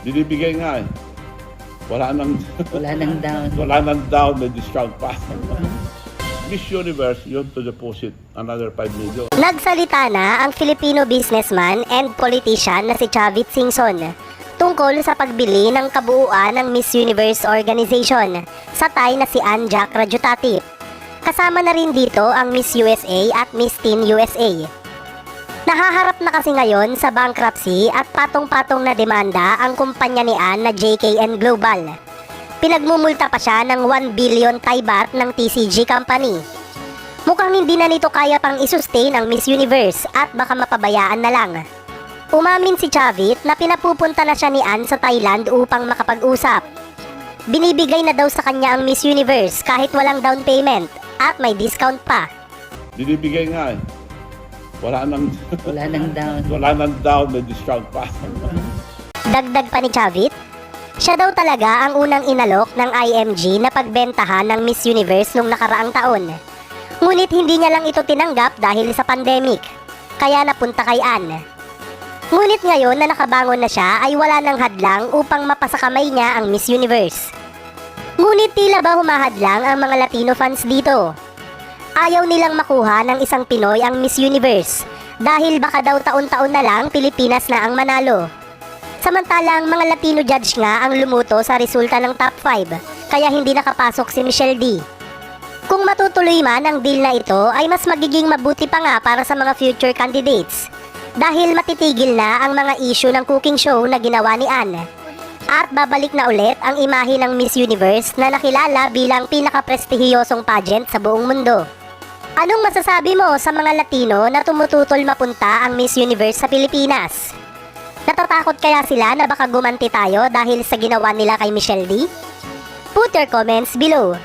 Binibigay nga eh. Wala nang Wala nang down. wala nang down, may discount pa. Miss Universe, you have to deposit another 5 million. Nagsalita na ang Filipino businessman and politician na si Chavit Singson tungkol sa pagbili ng kabuuan ng Miss Universe Organization sa Thai na si Ann Jack Rajutati. Kasama na rin dito ang Miss USA at Miss Teen USA. Nahaharap na kasi ngayon sa bankruptcy at patong-patong na demanda ang kumpanya ni Ann na JKN Global. Pinagmumulta pa siya ng 1 billion Thai baht ng TCG Company. Mukhang hindi na nito kaya pang isustain ang Miss Universe at baka mapabayaan na lang. Umamin si Chavit na pinapupunta na siya ni Ann sa Thailand upang makapag-usap. Binibigay na daw sa kanya ang Miss Universe kahit walang down payment at may discount pa. Binibigay nga eh. Wala nang Wala nang down. wala nang down, may discount pa. Dagdag pa ni Chavit, siya daw talaga ang unang inalok ng IMG na pagbentahan ng Miss Universe nung nakaraang taon. Ngunit hindi niya lang ito tinanggap dahil sa pandemic, kaya napunta kay Ann. Ngunit ngayon na nakabangon na siya ay wala nang hadlang upang mapasa kamay niya ang Miss Universe. Ngunit tila ba humahadlang ang mga Latino fans dito? Ayaw nilang makuha ng isang Pinoy ang Miss Universe dahil baka daw taon-taon na lang Pilipinas na ang manalo. Samantalang mga Latino judge nga ang lumuto sa resulta ng top 5 kaya hindi nakapasok si Michelle D. Kung matutuloy man ang deal na ito ay mas magiging mabuti pa nga para sa mga future candidates dahil matitigil na ang mga issue ng cooking show na ginawa ni Ann. At babalik na ulit ang imahe ng Miss Universe na nakilala bilang pinaka-prestihiyosong pageant sa buong mundo. Anong masasabi mo sa mga Latino na tumututol mapunta ang Miss Universe sa Pilipinas? Natatakot kaya sila na baka gumanti tayo dahil sa ginawa nila kay Michelle D? Put your comments below.